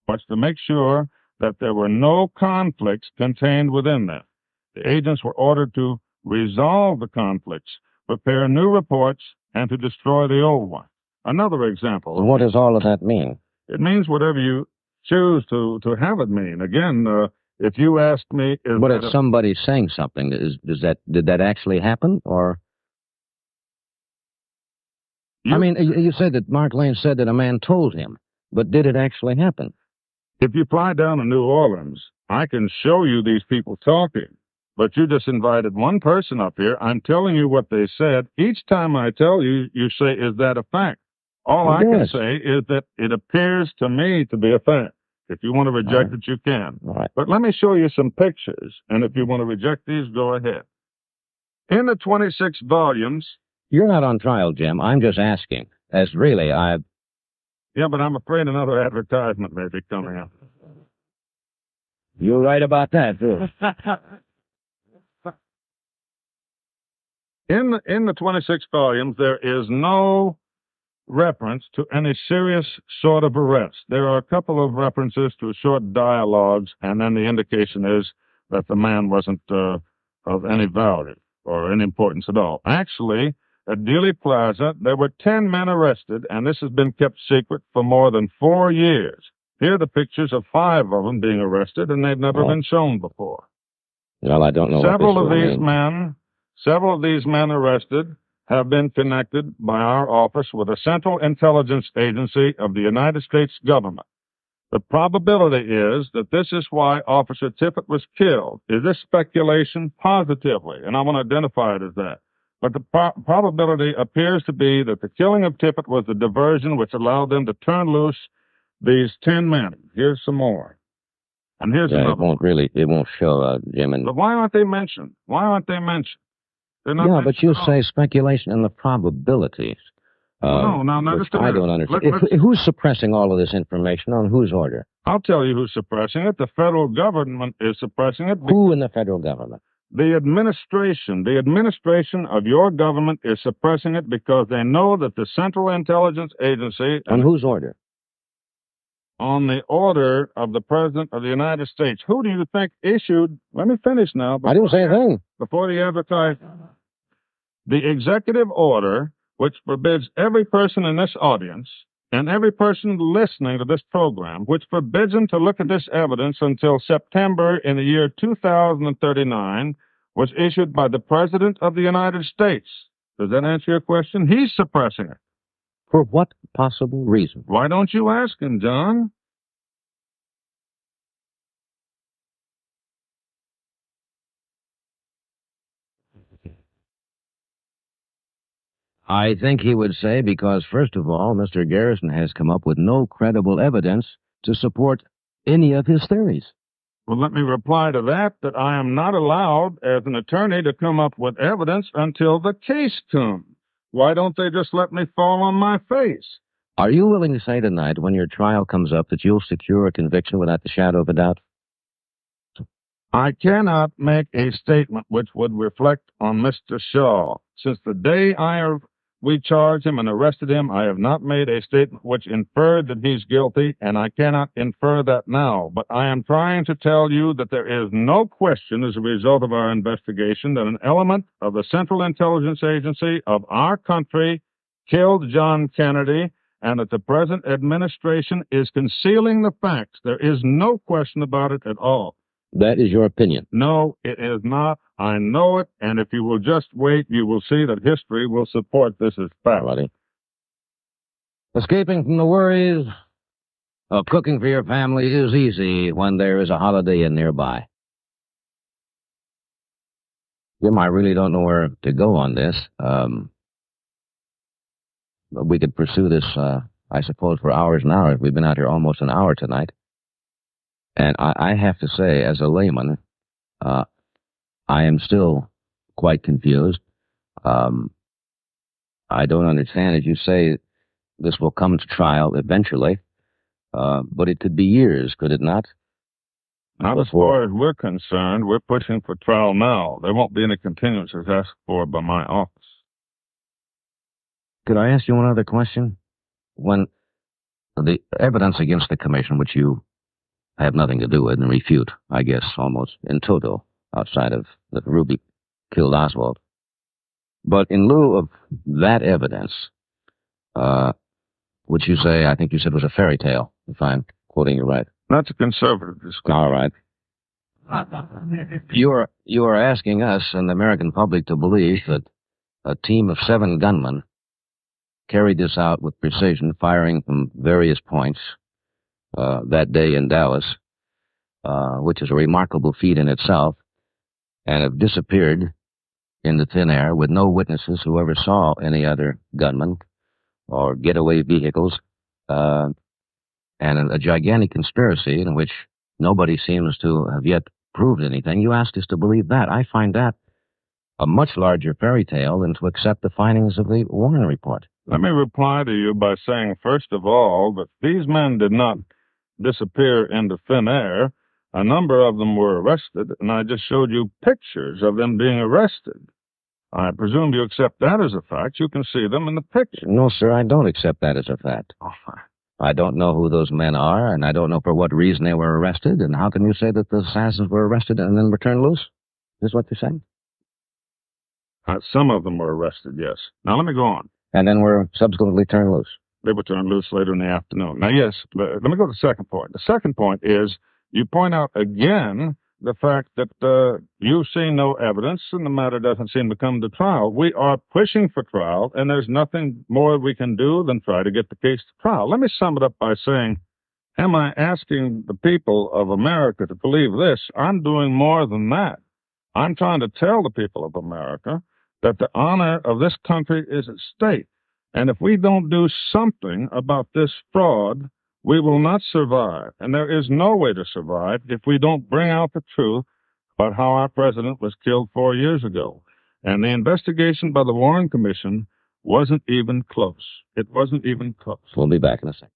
reports to make sure that there were no conflicts contained within them. The agents were ordered to resolve the conflicts, prepare new reports, and to destroy the old one. Another example. What does all of that mean? It means whatever you choose to have it mean. Again, if you asked me... But it's somebody saying something. Did that actually happen, or... I mean, you said that Mark Lane said that a man told him, but did it actually happen? If you fly down to New Orleans, I can show you these people talking. But you just invited one person up here. I'm telling you what they said. Each time I tell you, you say, is that a fact? All I can say is that it appears to me to be a fact. If you want to reject it, you can. But let me show you some pictures, and if you want to reject these, go ahead. In the 26 volumes... You're not on trial, Jim. I'm just asking. As really, Yeah, but I'm afraid another advertisement may be coming up. You're right about that, too. In the 26 volumes, there is no reference to any serious sort of arrest. There are a couple of references to short dialogues, and then the indication is that the man wasn't of any value or any importance at all. Actually, at Dealey Plaza, there were 10 men arrested, and this has been kept secret for more than 4 years. Here are the pictures of 5 of them being arrested, and they've never been shown before. Well, I don't know Several of these men arrested have been connected by our office with a Central Intelligence Agency of the United States government. The probability is that this is why Officer Tippit was killed. Is this speculation? Positively, and I want to identify it as that. But the probability appears to be that the killing of Tippit was the diversion which allowed them to turn loose these 10 men. Here's some more. And here's another. It won't show, Jim. But why aren't they mentioned? Why aren't they mentioned? They're not mentioned but you say speculation and the probabilities. No, just a minute. I don't understand. Who's suppressing all of this information? On whose order? I'll tell you who's suppressing it. The federal government is suppressing it. Who in the federal government? The administration of your government is suppressing it because they know that the Central Intelligence Agency... On whose order? On the order of the President of the United States. Who do you think issued... Let me finish now. I didn't say a thing. Before the advertisement. The executive order, which forbids every person in this audience and every person listening to this program, which forbids them to look at this evidence until September in the year 2039, was issued by the President of the United States. Does that answer your question? He's suppressing it. For what possible reason? Why don't you ask him, John? I think he would say because, first of all, Mr. Garrison has come up with no credible evidence to support any of his theories. Well, let me reply to that I am not allowed, as an attorney, to come up with evidence until the case comes. Why don't they just let me fall on my face? Are you willing to say tonight, when your trial comes up, that you'll secure a conviction without the shadow of a doubt? I cannot make a statement which would reflect on Mr. Shaw. Since the day we charged him and arrested him, I have not made a statement which inferred that he's guilty, and I cannot infer that now. But I am trying to tell you that there is no question as a result of our investigation that an element of the Central Intelligence Agency of our country killed John Kennedy, and that the present administration is concealing the facts. There is no question about it at all. That is your opinion? No, it is not. I know it, and if you will just wait, you will see that history will support this as fact. Buddy. Escaping from the worries of cooking for your family is easy when there is a holiday in nearby. Jim, I really don't know where to go on this. But we could pursue this, I suppose, for hours and hours. We've been out here almost an hour tonight. And I have to say, as a layman, I am still quite confused. I don't understand. As you say, this will come to trial eventually, but it could be years, could it not? Not as far as we're concerned. We're pushing for trial now. There won't be any continuances asked for by my office. Could I ask you one other question? When the evidence against the commission, which you I have nothing to do with and refute, I guess, almost in toto, outside of that Ruby killed Oswald. But in lieu of that evidence, which you say, I think you said was a fairy tale, if I'm quoting you right. That's a conservative description. All right. You are asking us and the American public to believe that a team of 7 gunmen carried this out with precision, firing from various points that day in Dallas, which is a remarkable feat in itself, and have disappeared into thin air with no witnesses who ever saw any other gunmen or getaway vehicles, and a gigantic conspiracy in which nobody seems to have yet proved anything. You asked us to believe that. I find that a much larger fairy tale than to accept the findings of the Warren report. Let me reply to you by saying, first of all, that these men did not disappear into thin air. A number of them were arrested, and I just showed you pictures of them being arrested. I presume you accept that as a fact. You can see them in the picture. No, sir, I don't accept that as a fact. Oh, I don't know who those men are, and I don't know for what reason they were arrested, and how can you say that the assassins were arrested and then returned loose? Is this what you're saying? Some of them were arrested, yes. Now, let me go on. And then were subsequently turned loose? They were turned loose later in the afternoon. Now, yes, let me go to the second point. The second point is you point out again the fact that you've seen no evidence and the matter doesn't seem to come to trial. We are pushing for trial, and there's nothing more we can do than try to get the case to trial. Let me sum it up by saying, am I asking the people of America to believe this? I'm doing more than that. I'm trying to tell the people of America that the honor of this country is at stake. And if we don't do something about this fraud, we will not survive. And there is no way to survive if we don't bring out the truth about how our president was killed 4 years ago. And the investigation by the Warren Commission wasn't even close. It wasn't even close. We'll be back in a second.